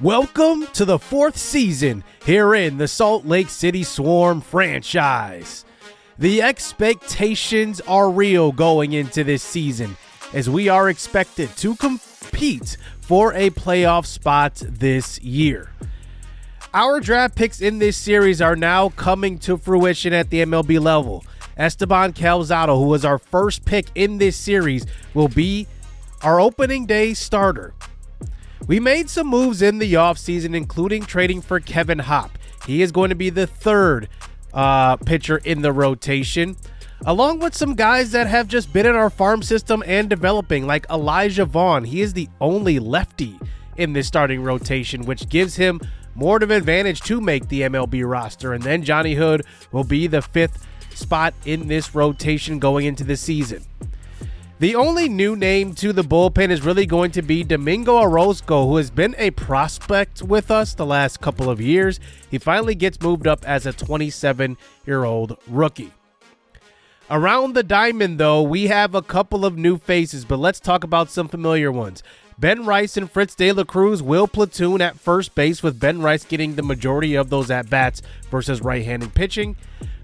Welcome to the fourth season here in the Salt Lake City Swarm franchise. The expectations are real going into this season as we are expected to compete for a playoff spot this year. Our draft picks in this series are now coming to fruition at the MLB level. Esteban Calzado, who was our first pick in this series, will be our opening day starter. We made some moves in the offseason, including trading for Kevin Hopp. He is going to be the third pitcher in the rotation, along with some guys that have just been in our farm system and developing, like Elijah Vaughn. He is the only lefty in this starting rotation, which gives him more of an advantage to make the MLB roster. And then Johnny Hood will be the fifth spot in this rotation going into the season. The only new name to the bullpen is really going to be Domingo Orozco, who has been a prospect with us the last couple of years. He finally gets moved up as a 27-year-old rookie. Around the diamond, though, we have a couple of new faces, but let's talk about some familiar ones. Ben Rice and Fritz De La Cruz will platoon at first base, with Ben Rice getting the majority of those at-bats versus right-handed pitching.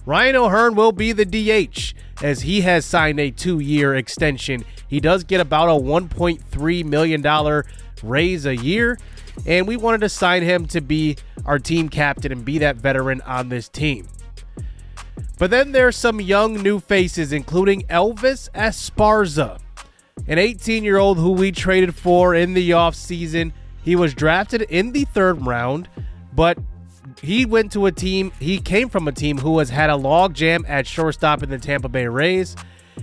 Ryan O'Hearn will be the DH, as he has signed a 2-year extension. He does get about a $1.3 million raise a year, and we wanted to sign him to be our team captain and be that veteran on this team. But then there's some young new faces, including Elvis Esparza, an 18-year-old who we traded for in the offseason. He was drafted in the third round, but he came from a team who has had a log jam at shortstop in the Tampa Bay Rays.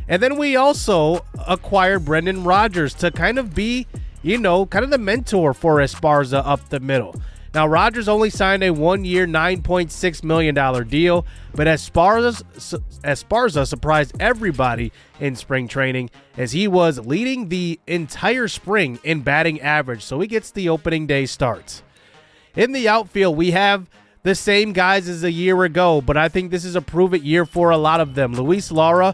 And then we also acquired Brendan Rodgers to kind of be, the mentor for Esparza up the middle. Now, Rodgers only signed a 1-year, $9.6 million deal, but Esparza surprised everybody in spring training as he was leading the entire spring in batting average, so he gets the opening day starts. In the outfield, we have the same guys as a year ago, but I think this is a prove-it year for a lot of them. Luis Lara,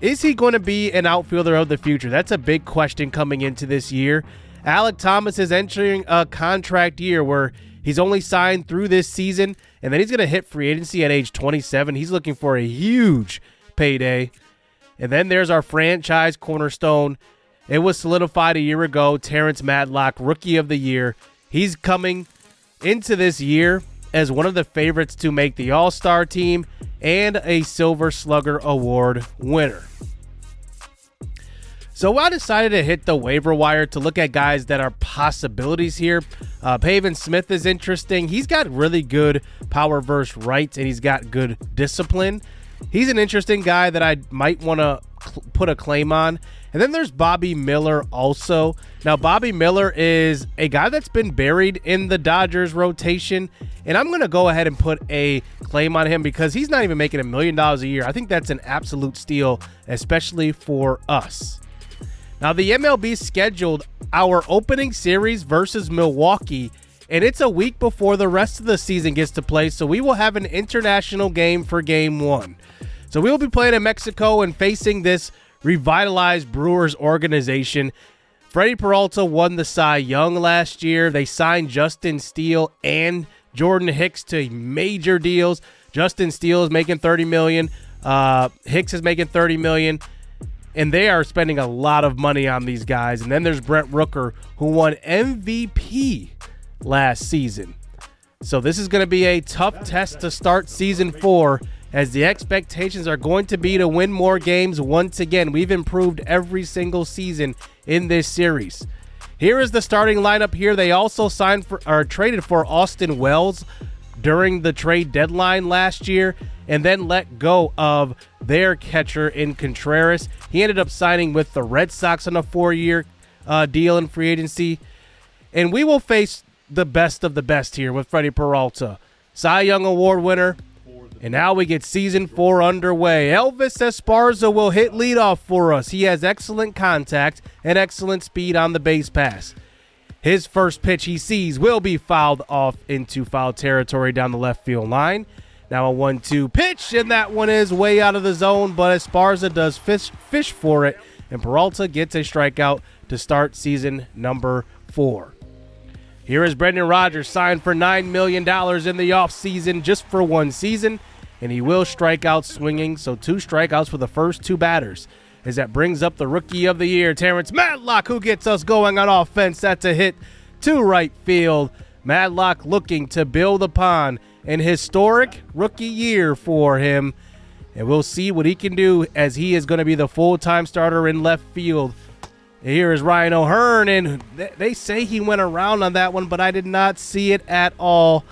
is he going to be an outfielder of the future? That's a big question coming into this year. Alek Thomas is entering a contract year where he's only signed through this season, and then he's going to hit free agency at age 27. He's looking for a huge payday. And then there's our franchise cornerstone. It was solidified a year ago, Terrance Madlock, Rookie of the Year. He's coming into this year as one of the favorites to make the All-Star team and a Silver Slugger Award winner. So I decided to hit the waiver wire to look at guys that are possibilities here. Pavin Smith is interesting. He's got really good power versus rights, and he's got good discipline. He's an interesting guy that I might want to put a claim on. And then there's Bobby Miller also. Now, Bobby Miller is a guy that's been buried in the Dodgers rotation, and I'm going to go ahead and put a claim on him because he's not even making $1 million a year. I think that's an absolute steal, especially for us. Now, the MLB scheduled our opening series versus Milwaukee, and it's a week before the rest of the season gets to play, so we will have an international game for Game 1. So we will be playing in Mexico and facing this revitalized Brewers organization. Freddie Peralta won the Cy Young last year. They signed Justin Steele and Jordan Hicks to major deals. Justin Steele is making $30 million. Hicks is making $30 million. And they are spending a lot of money on these guys. And then there's Brent Rooker, who won MVP last season. So this is going to be a tough test to start season 4, as the expectations are going to be to win more games once again. We've improved every single season in this series. Here is the starting lineup here. They also traded for Austin Wells during the trade deadline last year, and then let go of their catcher in Contreras. He ended up signing with the Red Sox on a 4-year deal in free agency. And we will face the best of the best here with Freddie Peralta, Cy Young Award winner. And now we get season 4 underway. Elvis Esparza will hit leadoff for us. He has excellent contact and excellent speed on the base pass. His first pitch he sees will be fouled off into foul territory down the left field line. Now a 1-2 pitch, and that one is way out of the zone, but Esparza does fish for it, and Peralta gets a strikeout to start season number 4. Here is Brendan Rodgers, signed for $9 million in the offseason just for one season, and he will strike out swinging, so 2 strikeouts for the first 2 batters. As that brings up the Rookie of the Year, Terrance Madlock, who gets us going on offense. That's a hit to right field. Madlock looking to build upon an historic rookie year for him, and we'll see what he can do as he is going to be the full-time starter in left field. Here is Ryan O'Hearn, and they say he went around on that one, but I did not see it at all.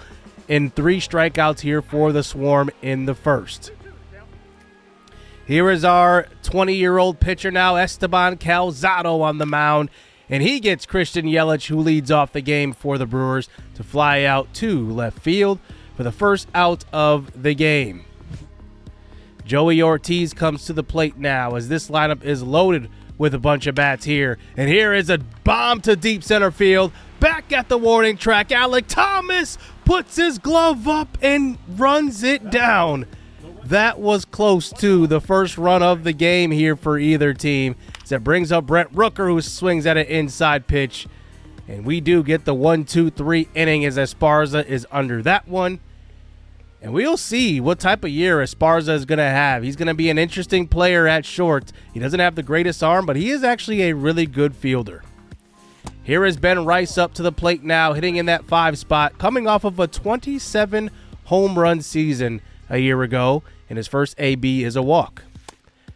In 3 strikeouts here for the Swarm in the first. Here is our 20-year-old pitcher now, Esteban Calzado, on the mound, and he gets Christian Yelich, who leads off the game for the Brewers, to fly out to left field for the first out of the game. Joey Ortiz comes to the plate now as this lineup is loaded with a bunch of bats here. And here is a bomb to deep center field. Back at the warning track, Alek Thomas puts his glove up and runs it down. That was close to the first run of the game here for either team. So that brings up Brent Rooker, who swings at an inside pitch. And we do get the 1-2-3 inning as Esparza is under that one. And we'll see what type of year Esparza is going to have. He's going to be an interesting player at short. He doesn't have the greatest arm, but he is actually a really good fielder. Here is Ben Rice up to the plate now, hitting in that 5 spot, coming off of a 27 home run season a year ago, and his first AB is a walk.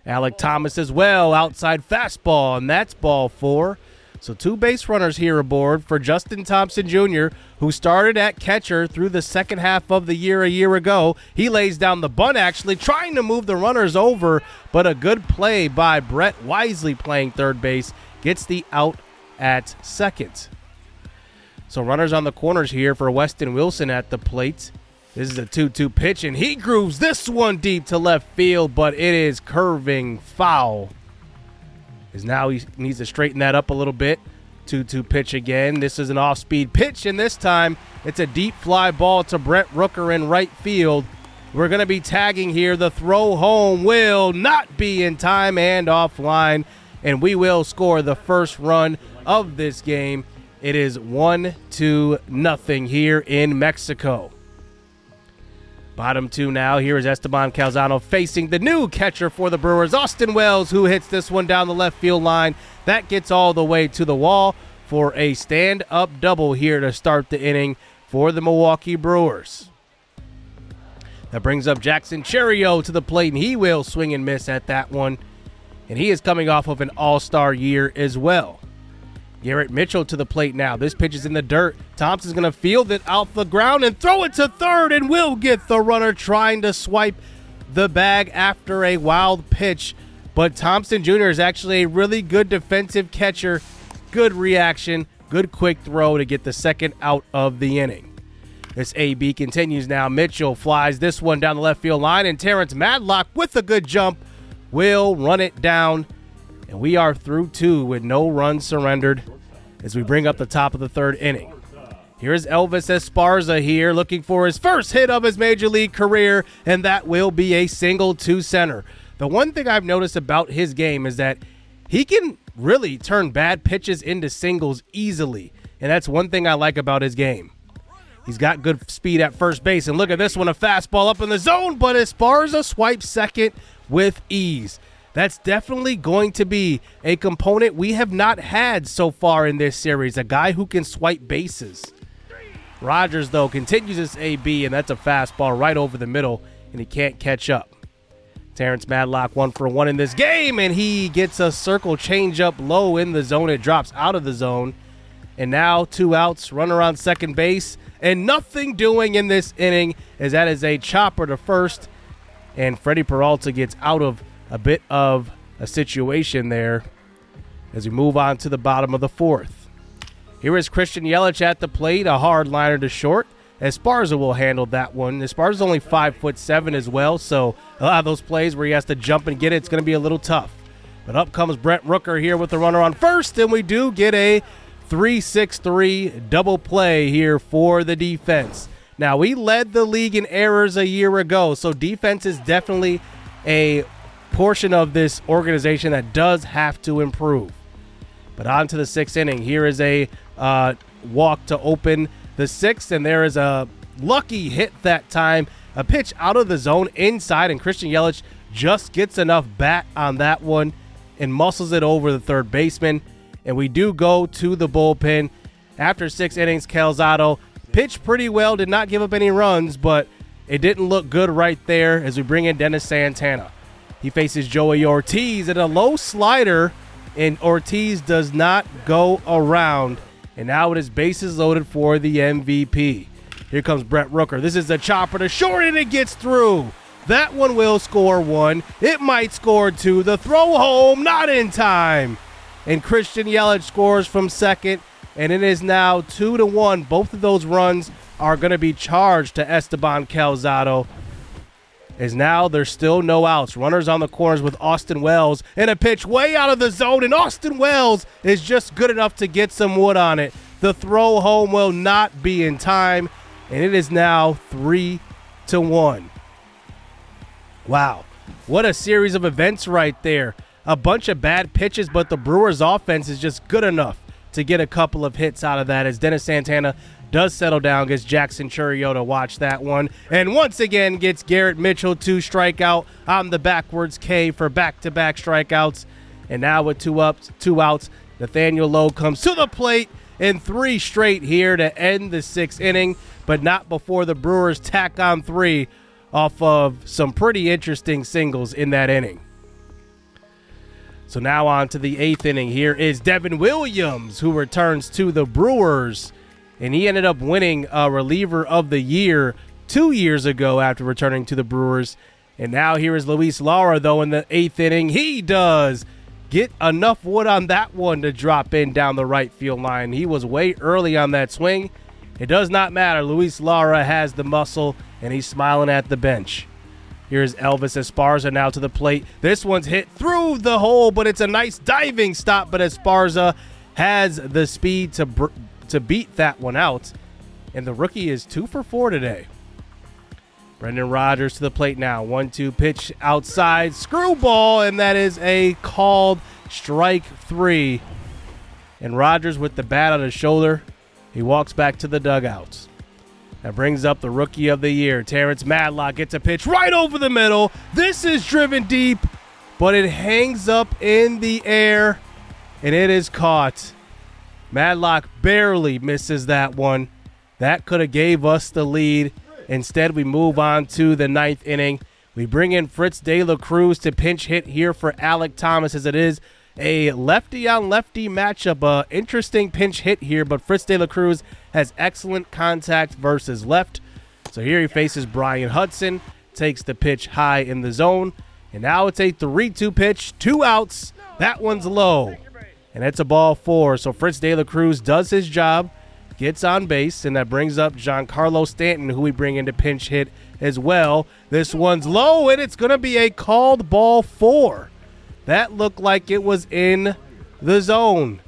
Alek Thomas as well, outside fastball, and that's ball 4. So 2 base runners here aboard for Justin Thompson Jr., who started at catcher through the second half of the year a year ago. He lays down the bunt, actually, trying to move the runners over, but a good play by Brett Wisely playing third base gets the out at second. So runners on the corners here for Weston Wilson at the plate. This is a 2-2 pitch, and he grooves this one deep to left field, but it is curving foul. As now he needs to straighten that up a little bit. 2-2 pitch again. This is an off-speed pitch, and this time it's a deep fly ball to Brent Rooker in right field. We're going to be tagging here. The throw home will not be in time and offline, and we will score the first run of this game. It is 1-0 here in Mexico. Bottom 2 now. Here is Esteban Calzado facing the new catcher for the Brewers, Austin Wells, who hits this one down the left field line. That gets all the way to the wall for a stand-up double here to start the inning for the Milwaukee Brewers. That brings up Jackson Cherio to the plate, and he will swing and miss at that one. And he is coming off of an all-star year as well. Garrett Mitchell to the plate now. This pitch is in the dirt. Thompson's going to field it off the ground and throw it to third, and will get the runner trying to swipe the bag after a wild pitch. But Thompson Jr. is actually a really good defensive catcher. Good reaction, good quick throw to get the second out of the inning. This AB continues now. Mitchell flies this one down the left field line, and Terrance Madlock with a good jump will run it down. And we are through 2 with no runs surrendered as we bring up the top of the third inning. Here's Elvis Esparza here looking for his first hit of his major league career, and that will be a single to center. The one thing I've noticed about his game is that he can really turn bad pitches into singles easily, and that's one thing I like about his game. He's got good speed at first base, and look at this one, a fastball up in the zone, but Esparza swipes second with ease. That's definitely going to be a component we have not had so far in this series, a guy who can swipe bases. Rodgers, though, continues his AB, and that's a fastball right over the middle, and he can't catch up. Terrance Madlock 1 for 1 in this game, and he gets a circle changeup low in the zone. It drops out of the zone, and now 2 outs, runner on second base, and nothing doing in this inning as that is a chopper to first, and Freddie Peralta gets out of a bit of a situation there as we move on to the bottom of the 4th. Here is Christian Yelich at the plate, a hard liner to short. Esparza will handle that one. Esparza's only 5'7" as well, so a lot of those plays where he has to jump and get it, it's going to be a little tough. But up comes Brent Rooker here with the runner on first, and we do get a 3-6-3 double play here for the defense. Now, we led the league in errors a year ago, so defense is definitely a portion of this organization that does have to improve. But on to the 6th inning. Here is a walk to open the sixth, and there is a lucky hit that time. A pitch out of the zone inside, and Christian Yelich just gets enough bat on that one and muscles it over the third baseman. And we do go to the bullpen. After 6 innings, Calzado pitched pretty well, did not give up any runs, but it didn't look good right there as we bring in Dennis Santana. He faces Joey Ortiz at a low slider, and Ortiz does not go around. And now it is bases loaded for the MVP. Here comes Brett Rooker. This is a chopper to short, and it gets through. That one will score 1. It might score 2. The throw home, not in time. And Christian Yelich scores from second, and it is now 2-1. Both of those runs are going to be charged to Esteban Calzado. As now there's still no outs. Runners on the corners with Austin Wells, and a pitch way out of the zone, and Austin Wells is just good enough to get some wood on it. The throw home will not be in time, and it is now 3-1. Wow, what a series of events right there. A bunch of bad pitches, but the Brewers offense is just good enough to get a couple of hits out of that as Dennis Santana does settle down, gets Jackson Chourio to watch that one, and once again gets Garrett Mitchell to strike out on the backwards K for back-to-back strikeouts. And now with two outs, Nathaniel Lowe comes to the plate in 3 straight here to end the 6th inning, but not before the Brewers tack on 3 off of some pretty interesting singles in that inning. So now on to the 8th inning. Here is Devin Williams, who returns to the Brewers, and he ended up winning a reliever of the year 2 years ago after returning to the Brewers. And now here is Luis Lara, though, in the 8th inning. He does get enough wood on that one to drop in down the right field line. He was way early on that swing. It does not matter. Luis Lara has the muscle, and he's smiling at the bench. Here's Elvis Esparza now to the plate. This one's hit through the hole, but it's a nice diving stop, but Esparza has the speed to beat that one out, and the rookie is 2 for 4 today. Brendan Rodgers to the plate now. 1-2 pitch outside, screwball, and that is a called strike 3. And Rodgers with the bat on his shoulder, he walks back to the dugouts. That brings up the rookie of the year. Terrance Madlock gets a pitch right over the middle. This is driven deep, but it hangs up in the air, and it is caught. Madlock barely misses that one. That could have gave us the lead. Instead, we move on to the 9th inning. We bring in Fritz De La Cruz to pinch hit here for Alek Thomas, as it is a lefty-on-lefty matchup. Interesting pinch hit here, but Fritz De La Cruz has excellent contact versus left. So here he faces Brian Hudson, takes the pitch high in the zone, and now it's a 3-2 pitch, 2 outs. That one's low, and it's a ball 4. So Fritz De La Cruz does his job, gets on base, and that brings up Giancarlo Stanton, who we bring in to pinch hit as well. This one's low, and it's going to be a called ball 4. That looked like it was in the zone.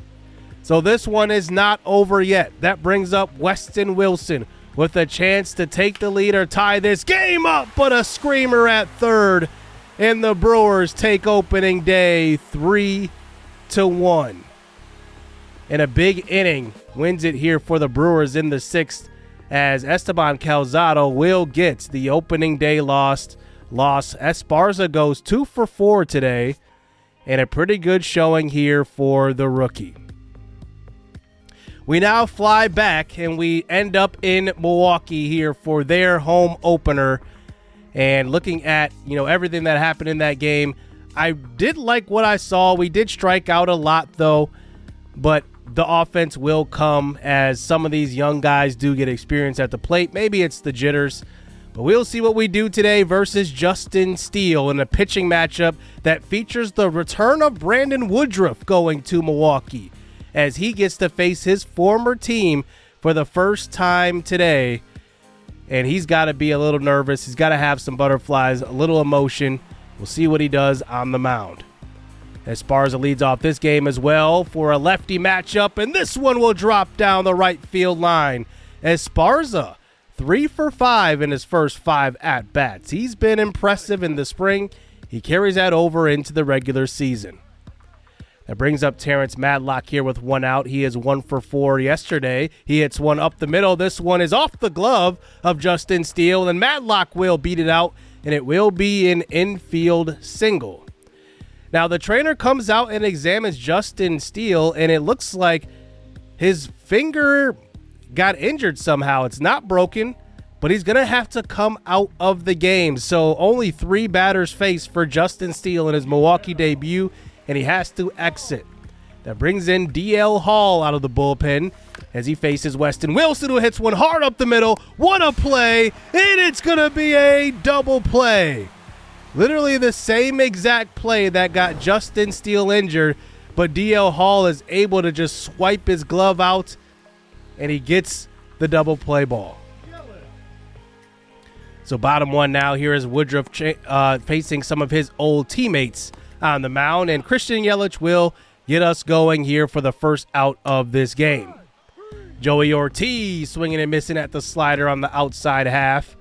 So this one is not over yet. That brings up Weston Wilson with a chance to take the lead or tie this game up, but a screamer at third, and the Brewers take opening day 3-1. And a big inning wins it here for the Brewers in the 6th, as Esteban Calzado will get the opening day loss. Esparza goes 2 for 4 today, and a pretty good showing here for the rookie. We now fly back, and we end up in Milwaukee here for their home opener. And looking at, everything that happened in that game, I did like what I saw. We did strike out a lot, though, but the offense will come as some of these young guys do get experience at the plate. Maybe it's the jitters, but we'll see what we do today versus Justin Steele in a pitching matchup that features the return of Brandon Woodruff going to Milwaukee, as he gets to face his former team for the first time today. And he's got to be a little nervous. He's got to have some butterflies, a little emotion. We'll see what he does on the mound. Esparza leads off this game as well for a lefty matchup, and this one will drop down the right field line. Esparza, 3 for 5 in his first 5 at-bats. He's been impressive in the spring. He carries that over into the regular season. That brings up Terrance Madlock here with one out. He is 1 for 4 yesterday. He hits one up the middle. This one is off the glove of Justin Steele, and Madlock will beat it out, and it will be an infield single. Now, the trainer comes out and examines Justin Steele, and it looks like his finger got injured somehow. It's not broken, but he's going to have to come out of the game. So only 3 batters face for Justin Steele in his Milwaukee debut, and he has to exit. That brings in DL Hall out of the bullpen as he faces Weston Wilson, who hits one hard up the middle. What a play, and it's going to be a double play. Literally the same exact play that got Justin Steele injured, but DL Hall is able to just swipe his glove out, and he gets the double play ball. So bottom one now, here is Woodruff facing some of his old teammates on the mound, and Christian Yelich will get us going here for the first out of this game. Joey Ortiz swinging and missing at the slider on the outside half.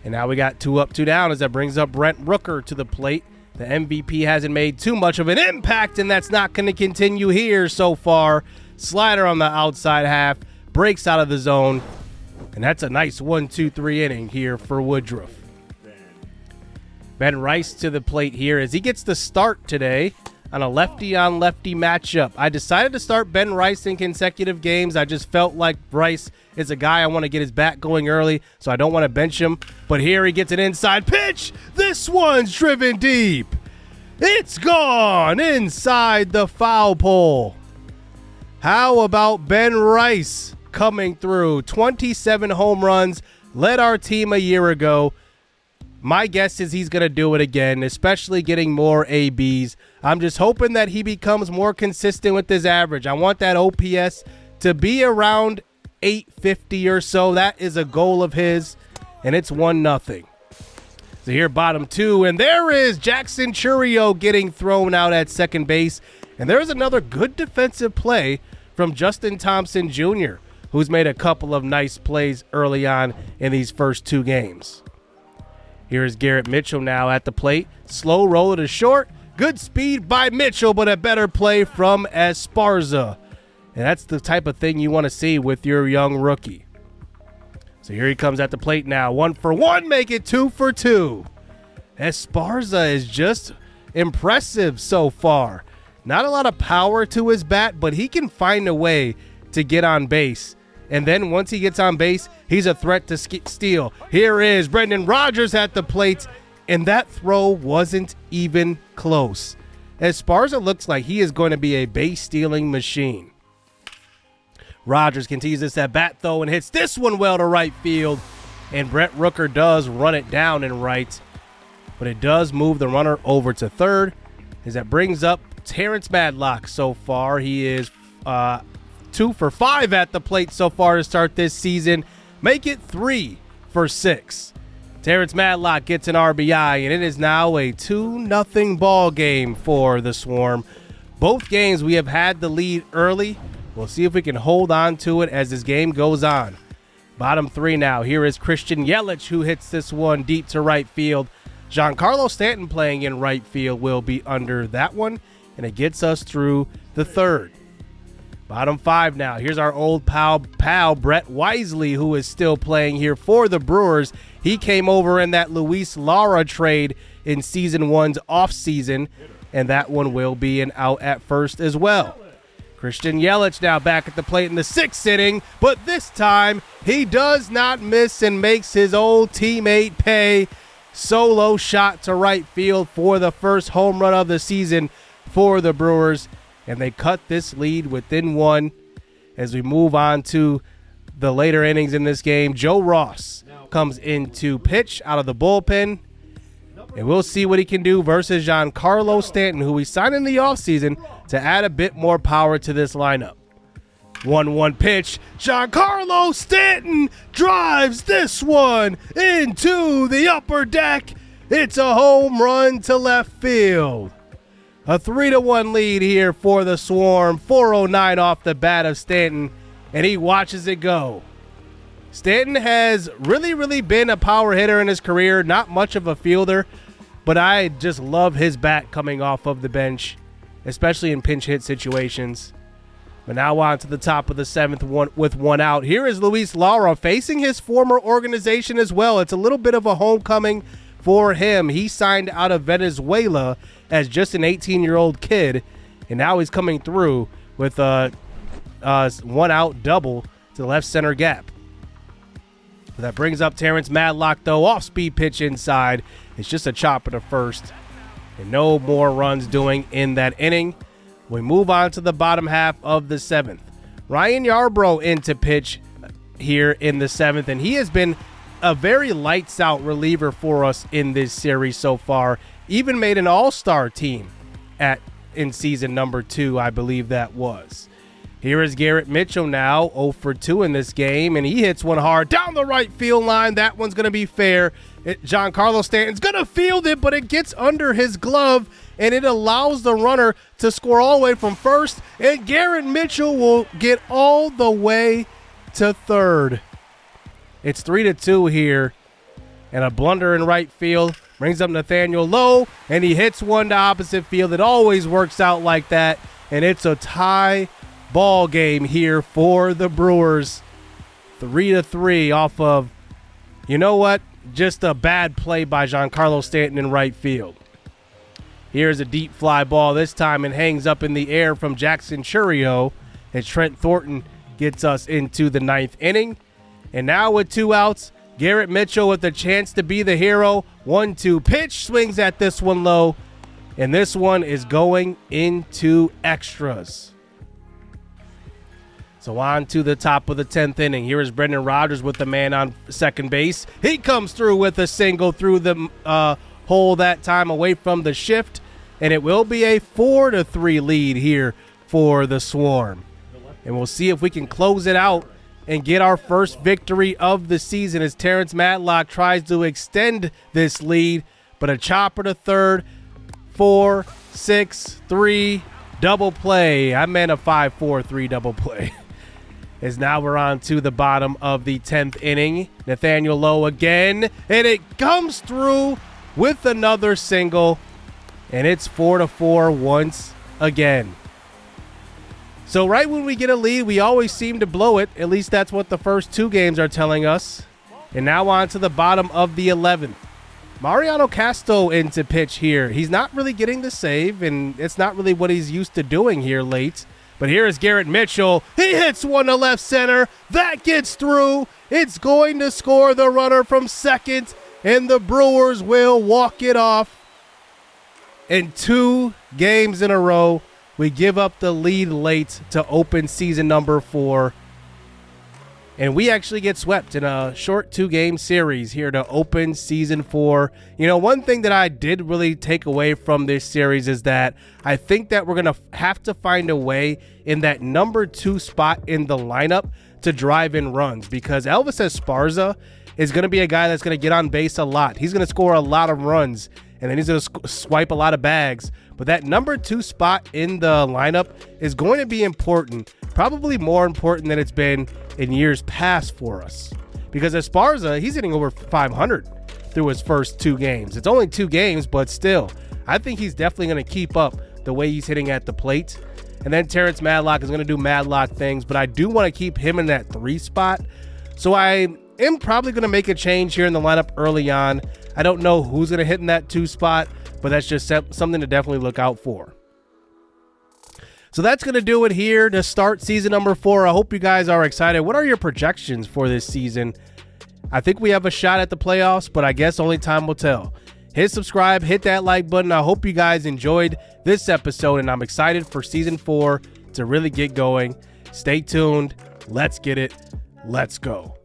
And now we got 2 up, 2 down as that brings up Brent Rooker to the plate. The MVP hasn't made too much of an impact, and that's not going to continue here so far. Slider on the outside half, breaks out of the zone, and that's a nice 1-2-3 inning here for Woodruff. Ben Rice to the plate here as he gets the start today on a lefty-on-lefty matchup. I decided to start Ben Rice in consecutive games. I just felt like Rice is a guy I want to get his bat going early, so I don't want to bench him. But here he gets an inside pitch. This one's driven deep. It's gone inside the foul pole. How about Ben Rice coming through? 27 home runs, led our team a year ago. My guess is he's going to do it again, especially getting more ABs. I'm just hoping that he becomes more consistent with his average. I want that OPS to be around 850 or so. That is a goal of his, and it's 1-0. So here, bottom 2, and there is Jackson Chourio getting thrown out at second base. And there's another good defensive play from Justin Thompson Jr., who's made a couple of nice plays early on in these first 2 games. Here's Garrett Mitchell now at the plate. Slow roller to short. Good speed by Mitchell, but a better play from Esparza. And that's the type of thing you want to see with your young rookie. So here he comes at the plate now. 1 for 1, make it 2 for 2. Esparza is just impressive so far. Not a lot of power to his bat, but he can find a way to get on base. And then once he gets on base, he's a threat to steal. Here is Brendan Rodgers at the plate, and that throw wasn't even close. Esparza looks like he is going to be a base-stealing machine. Rodgers continues this at bat, though, and hits this one well to right field. And Brent Rooker does run it down in right, but it does move the runner over to third, as that brings up Terrance Madlock so far. He is 2 for 5 at the plate so far to start this season. Make it 3 for 6. Terrance Madlock gets an RBI, and it is now a 2-0 ball game for the Swarm. Both games we have had the lead early. We'll see if we can hold on to it as this game goes on. Bottom 3 now. Here is Christian Yelich, who hits this one deep to right field. Giancarlo Stanton playing in right field will be under that one, and it gets us through the third. Bottom 5 now. Here's our old pal Brett Wisely, who is still playing here for the Brewers. He came over in that Luis Lara trade in Season 1's offseason, and that one will be an out at first as well. Christian Yelich now back at the plate in the 6th inning, but this time he does not miss and makes his old teammate pay. Solo shot to right field for the first home run of the season for the Brewers. And they cut this lead within 1 as we move on to the later innings in this game. Joe Ross comes in to pitch out of the bullpen. And we'll see what he can do versus Giancarlo Stanton, who we signed in the offseason to add a bit more power to this lineup. 1-1 pitch. Giancarlo Stanton drives this one into the upper deck. It's a home run to left field. A 3-1 lead here for the Swarm. 409 off the bat of Stanton, and he watches it go. Stanton has really been a power hitter in his career, not much of a fielder, but I just love his bat coming off of the bench. especially in pinch hit situations. But now on to the top of the 7th with one out. Here is Luis Lara facing his former organization as well. It's a little bit of a homecoming for him. He signed out of Venezuela as just an 18-year-old kid, and now he's coming through with a one-out double to the left center gap. That brings up Terrance Madlock, though. Off-speed pitch inside. It's just a chopper to first, and no more runs doing in that inning. We move on to the bottom half of the 7th. Ryan Yarbrough into pitch here in the 7th, and he has been a very lights-out reliever for us in this series so far. Even made an all-star team in season number 2, I believe that was. Here is Garrett Mitchell now, 0 for 2 in this game, and he hits one hard down the right field line. That one's going to be fair. Giancarlo Stanton's going to field it, but it gets under his glove, and it allows the runner to score all the way from first, and Garrett Mitchell will get all the way to third. It's 3-2 here, and a blunder in right field brings up Nathaniel Lowe, and he hits one to opposite field. It always works out like that, and it's a tie ball game here for the Brewers. 3-3 off of, you know what, just a bad play by Giancarlo Stanton in right field. Here's a deep fly ball. This time it hangs up in the air from Jackson Chourio as Trent Thornton gets us into the 9th inning. And now with 2 outs, Garrett Mitchell with a chance to be the hero. 1-2 pitch, swings at this one low, and this one is going into extras. So on to the top of the 10th inning. Here is Brendan Rodgers with the man on second base. He comes through with a single through the hole that time, away from the shift, and it will be a 4-3 lead here for the Swarm. And we'll see if we can close it out and get our first victory of the season as Terrance Madlock tries to extend this lead, but a chopper to third, 4-6-3 double play. I meant a 5-4-3 double play. As now we're on to the bottom of the 10th inning. Nathaniel Lowe again, and it comes through with another single, and it's 4-4 once again. So right when we get a lead, we always seem to blow it. At least that's what the first 2 games are telling us. And now on to the bottom of the 11th. Mariano Casto into pitch here. He's not really getting the save, and it's not really what he's used to doing here late. But here is Garrett Mitchell. He hits one to left center. That gets through. It's going to score the runner from second, and the Brewers will walk it off. In 2 games in a row, we give up the lead late to open season number 4. And we actually get swept in a short 2-game series here to open season 4. You know, one thing that I did really take away from this series is that I think that we're going to have to find a way in that number 2 spot in the lineup to drive in runs, because Elvis Esparza is going to be a guy that's going to get on base a lot. He's going to score a lot of runs, and then he's going to swipe a lot of bags. But that number 2 spot in the lineup is going to be important, probably more important than it's been in years past for us. Because Esparza, he's hitting over 500 through his first 2 games. It's only 2 games, but still, I think he's definitely going to keep up the way he's hitting at the plate. And then Terrance Madlock is going to do Madlock things, but I do want to keep him in that 3 spot. So I am probably going to make a change here in the lineup early on. I don't know who's going to hit in that 2 spot, but that's just something to definitely look out for. So that's going to do it here to start season number 4. I hope you guys are excited. What are your projections for this season? I think we have a shot at the playoffs, but I guess only time will tell. Hit subscribe, hit that like button. I hope you guys enjoyed this episode, and I'm excited for season 4 to really get going. Stay tuned. Let's get it. Let's go.